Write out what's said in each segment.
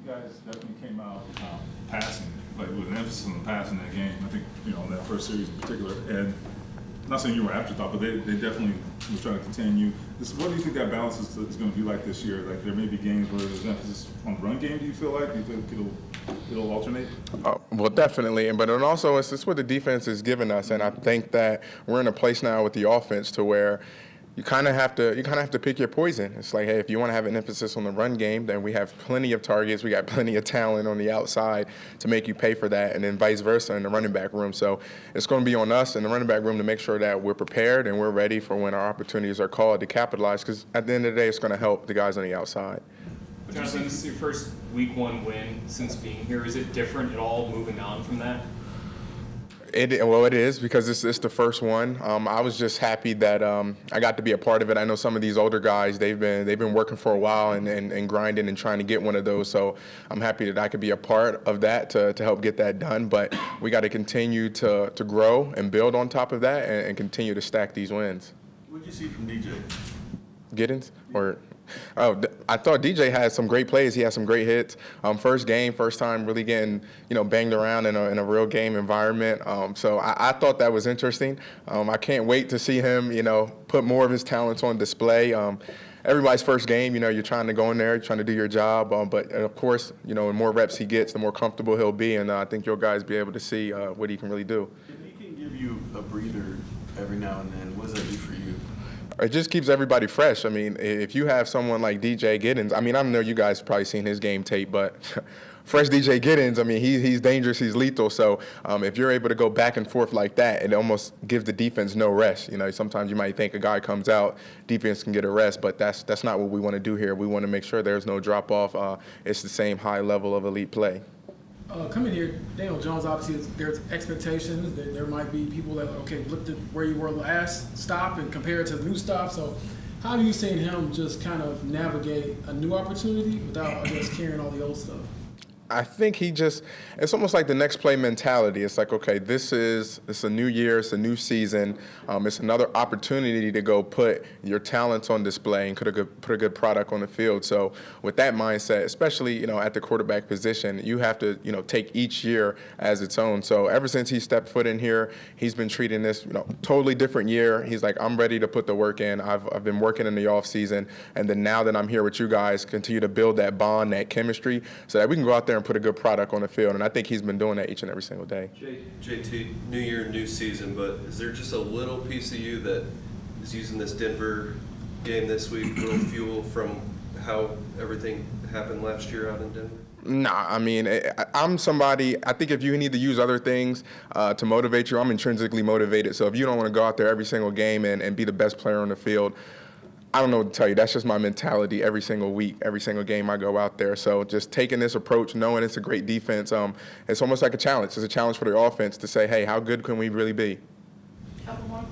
guys definitely came out passing, like with an emphasis on the passing that game. I think, in that first series in particular. And not saying you were afterthought, but they definitely were trying to contain you. What do you think that balance is going to be like this year? Like there may be games where there's emphasis on the run game. Do you feel like? Do you think it'll alternate? Well, definitely, but it also it's what the defense is giving us, and I think that we're in a place now with the offense to where you kind of have to pick your poison. It's like, hey, if you want to have an emphasis on the run game, then we have plenty of targets. We got plenty of talent on the outside to make you pay for that, and then vice versa in the running back room. So it's going to be on us in the running back room to make sure that we're prepared and we're ready for when our opportunities are called to capitalize, because at the end of the day, it's going to help the guys on the outside. Jonathan, this is your first week 1 win since being here. Is it different at all moving on from that? It is, because it's the first one. I was just happy that I got to be a part of it. I know some of these older guys, they've been working for a while and grinding and trying to get one of those. So I'm happy that I could be a part of that to help get that done. But we got to continue to grow and build on top of that and continue to stack these wins. What did you see from DJ? Giddens I thought DJ had some great plays. He had some great hits. First time really getting banged around in a real game environment. So I thought that was interesting. I can't wait to see him put more of his talents on display. Everybody's first game, you're trying to go in there, you're trying to do your job. But of course, the more reps he gets, the more comfortable he'll be, and I think you'll guys be able to see what he can really do. If he can give you a breather every now and then, what does that do for you? It just keeps everybody fresh. I mean, if you have someone like DJ Giddens, I mean, I know you guys have probably seen his game tape, but fresh DJ Giddens, I mean, he's dangerous, he's lethal. So if you're able to go back and forth like that, it almost gives the defense no rest. Sometimes you might think a guy comes out, defense can get a rest, but that's not what we want to do here. We want to make sure there's no drop off. It's the same high level of elite play. Coming here, Daniel Jones, obviously, there's expectations. There might be people that, okay, looked at where you were last stop and compare it to the new stop. So how do you see him just kind of navigate a new opportunity without, I guess, carrying all the old stuff? I think it's almost like the next play mentality. It's like, okay, it's a new year, it's a new season. It's another opportunity to go put your talents on display and put a good product on the field. So with that mindset, especially, at the quarterback position, you have to, take each year as its own. So ever since he stepped foot in here, he's been treating this, totally different year. He's like, I'm ready to put the work in. I've been working in the off season. And then now that I'm here with you guys, continue to build that bond, that chemistry, so that we can go out there and put a good product on the field, and I think he's been doing that each and every single day. JT, new year, new season, but is there just a little piece of you that is using this Denver game this week, a little fuel from how everything happened last year out in Denver? Nah, I mean, I'm somebody, I think if you need to use other things to motivate you, I'm intrinsically motivated. So if you don't want to go out there every single game and be the best player on the field, I don't know what to tell you. That's just my mentality every single week, every single game I go out there. So just taking this approach, knowing it's a great defense, it's almost like a challenge. It's a challenge for the offense to say, hey, how good can we really be?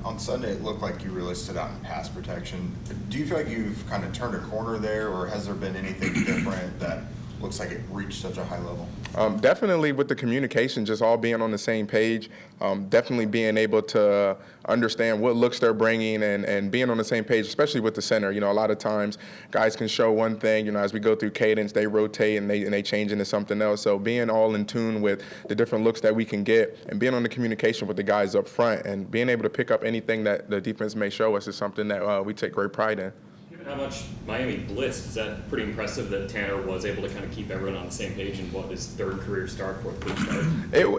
On Sunday, it looked like you really stood out in pass protection. Do you feel like you've kind of turned a corner there, or has there been anything different that looks like it reached such a high level? Definitely with the communication, just all being on the same page, definitely being able to understand what looks they're bringing and being on the same page, especially with the center. A lot of times guys can show one thing, as we go through cadence, they rotate and they change into something else. So being all in tune with the different looks that we can get and being on the communication with the guys up front and being able to pick up anything that the defense may show us is something that we take great pride in. Given how much Miami blitzed, is that pretty impressive that Tanner was able to kind of keep everyone on the same page in his third career start, fourth career start?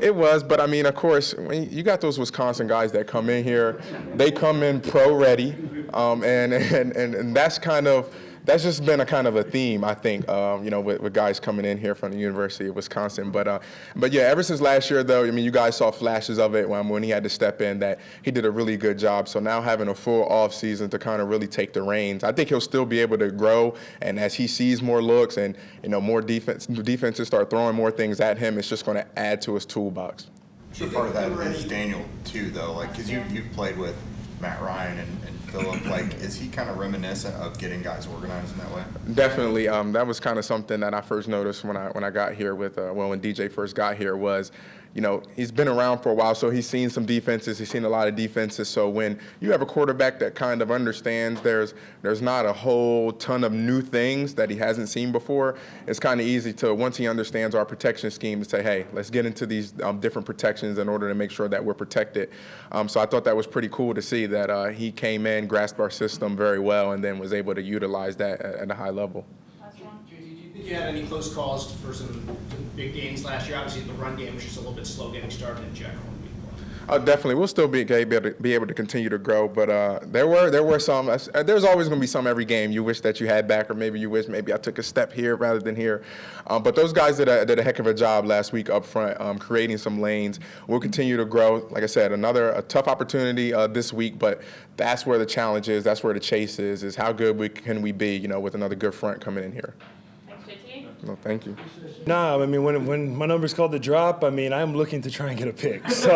It was, but I mean, of course, when you got those Wisconsin guys that come in here, they come in pro ready, and that's just been a kind of a theme, I think, with guys coming in here from the University of Wisconsin. But yeah, ever since last year, though, I mean, you guys saw flashes of it when he had to step in, that he did a really good job. So now having a full off season to kind of really take the reins, I think he'll still be able to grow. And as he sees more looks and, more defenses start throwing more things at him, it's just going to add to his toolbox. So part of that is Daniel, too, though, because you've played with Matt Ryan and Phillip. Like, is he kind of reminiscent of getting guys organized in that way? Definitely. That was kind of something that I first noticed when I got here with, when DJ first got here was, you know, he's been around for a while, so he's seen some defenses. He's seen a lot of defenses. So when you have a quarterback that kind of understands there's not a whole ton of new things that he hasn't seen before, it's kind of easy to, once he understands our protection scheme, to say, hey, let's get into these different protections in order to make sure that we're protected. So I thought that was pretty cool to see that he came in, grasped our system very well, and then was able to utilize that at a high level. JT, do you think you had any close calls for some big games last year? Obviously, the run game was just a little bit slow getting started in general. Definitely, we'll still be able to continue to grow, but there were some. There's always going to be some every game you wish that you had back, or maybe you wish maybe I took a step here rather than here. But those guys did a heck of a job last week up front, creating some lanes. We'll continue to grow. Like I said, a tough opportunity this week, but that's where the challenge is. That's where the chase is how good can we be, you know, with another good front coming in here. No, thank you. No, I mean, when my number's called to drop, I mean, I'm looking to try and get a pick. So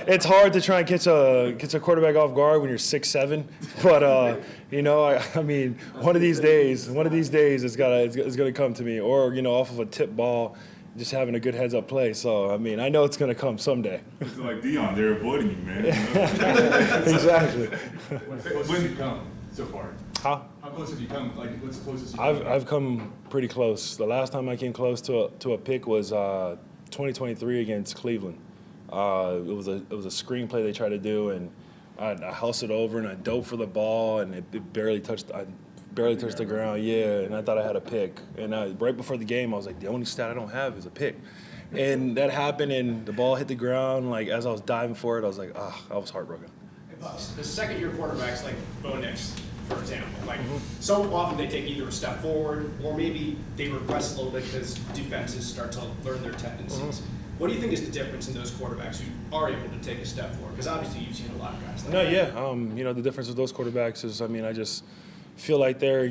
it's hard to try and catch a quarterback off guard when you're 6'7". But you know, I mean, one of these days, it's gonna come to me, or you know, off of a tip ball, just having a good heads up play. So I mean, I know it's gonna come someday. It's like Dion, they're avoiding you, man. Exactly. What's the closest you've come so far? How close have you come? Like, what's the closest you've come? I've come pretty close. The last time I came close to a pick was 2023 against Cleveland. It was a screenplay they tried to do, and I housed it over and I dove for the ball, and it barely touched. I barely touched the ground. Yeah, and I thought I had a pick. And right before the game, I was like, the only stat I don't have is a pick. And that happened, and the ball hit the ground. Like as I was diving for it, I was like, I was heartbroken. The second-year quarterbacks like Bo Nix, for example, like so often they take either a step forward or maybe they regress a little bit because defenses start to learn their tendencies. What do you think is the difference in those quarterbacks who are able to take a step forward? Because obviously you've seen a lot of guys like that. Yeah. You know, the difference with those quarterbacks is, I mean, I just feel like they're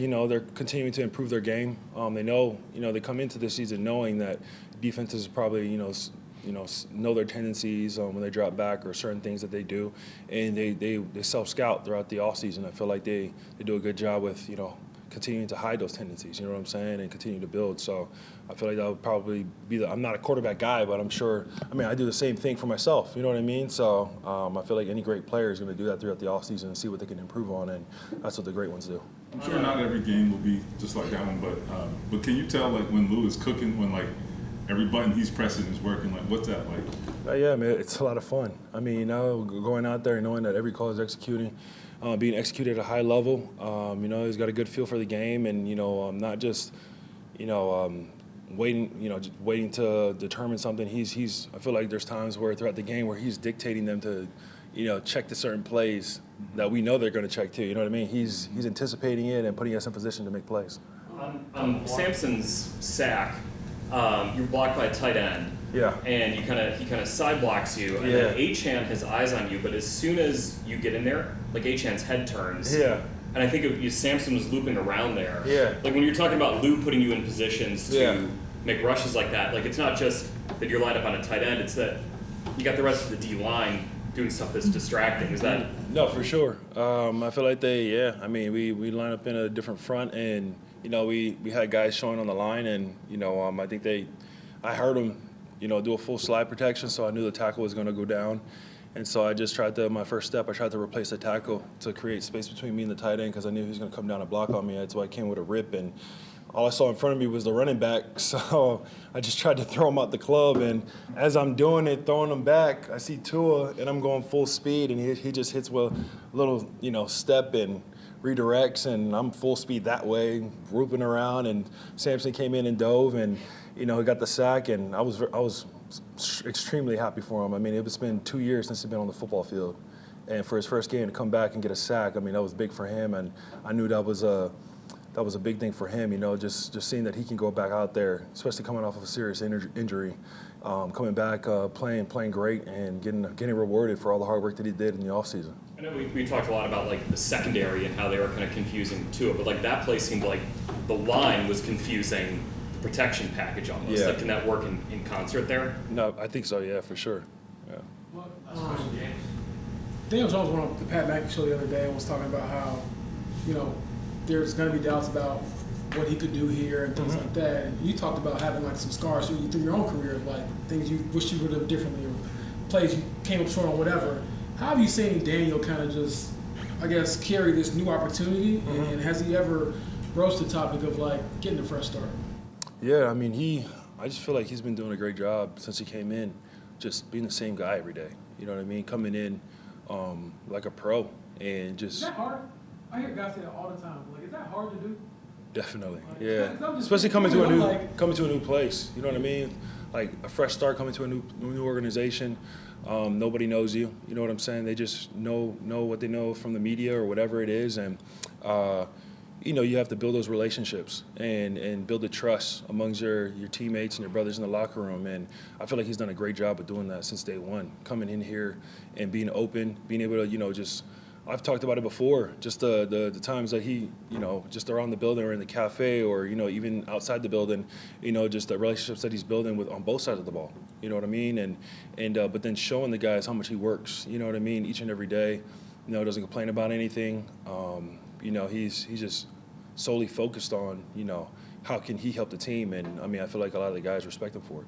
continuing to improve their game. They know, they come into this season knowing that defenses probably, know their tendencies when they drop back or certain things that they do, and they self-scout throughout the offseason. I feel like they do a good job with, continuing to hide those tendencies, you know what I'm saying, and continue to build. So I feel like that would probably be I'm not a quarterback guy, but I'm sure, I do the same thing for myself, you know what I mean? So I feel like any great player is going to do that throughout the offseason and see what they can improve on, and that's what the great ones do. I'm sure not every game will be just like that one, but can you tell, like, when Lou is cooking, when, like, every button he's pressing is working, like, what's that like? Yeah, man, it's a lot of fun. Going out there and knowing that every call is executing, being executed at a high level. He's got a good feel for the game, and not just, waiting to determine something. I feel like there's times where throughout the game where he's dictating them to, check the certain plays that we know they're going to check too. You know what I mean? He's anticipating it and putting us in position to make plays. Samson's sack. You're blocked by a tight end. Yeah. And he kind of side blocks you, and then Achane has eyes on you, but as soon as you get in there, like Achane's head turns. Yeah. And I think Samson was looping around there. Yeah. Like when you're talking about Lou putting you in positions to make rushes like that, like it's not just that you're lined up on a tight end, it's that you got the rest of the D line doing stuff that's distracting. Is that? No, for sure. I feel like we line up in a different front, and we had guys showing on the line, and I think I heard them do a full slide protection, so I knew the tackle was going to go down, and so I just tried my first step, I tried to replace the tackle to create space between me and the tight end because I knew he was going to come down and block on me. That's why I came with a rip, and all I saw in front of me was the running back, so I just tried to throw him out the club, and as I'm doing it, throwing him back, I see Tua, and I'm going full speed, and he just hits with a little, step and redirects, and I'm full speed that way, whooping around, and Samson came in and dove, and he got the sack, and I was extremely happy for him. It's been 2 years since he's been on the football field, and for his first game to come back and get a sack, that was big for him, and I knew that was a big thing for him, just seeing that he can go back out there, especially coming off of a serious injury, coming back, playing great, and getting rewarded for all the hard work that he did in the offseason. I know we talked a lot about like the secondary and how they were kind of confusing Tua, but like that play seemed like the line was confusing the protection package almost. Yeah. Like, can that work in concert there? No, I think so. Yeah, for sure. Yeah. Last question, James. Daniel Jones went on the Pat McAfee show the other day and was talking about how, you know, there's going to be doubts about what he could do here and things like that. And you talked about having like some scars through your own career, of like things you wish you would have differently, or plays you came up short on, whatever. How have you seen Daniel kind of just, I guess, carry this new opportunity? And has he ever broached the topic of like getting a fresh start? Yeah, I mean, I just feel like he's been doing a great job since he came in, just being the same guy every day. You know what I mean? Coming in like a pro and just. Is that hard? I hear guys say that all the time. Like, is that hard to do? Definitely, Like, yeah. 'cause I'm just Especially coming to a like- new place. You know what I mean? Like a fresh start, coming to a new organization. Nobody knows you. You know what I'm saying? They just know what they know from the media or whatever it is, and you know, you have to build those relationships and build the trust amongst your teammates and your brothers in the locker room. And I feel like he's done a great job of doing that since day one. Coming in here and being open, being able to, you know, just. I've talked about it before, just the times that he, you know, just around the building or in the cafe or, you know, even outside the building, you know, just the relationships that he's building with on both sides of the ball. You know what I mean? And but then showing the guys how much he works, you know what I mean, each and every day, you know, doesn't complain about anything. You know, he's just solely focused on, you know, how can he help the team. And, I mean, I feel like a lot of the guys respect him for it.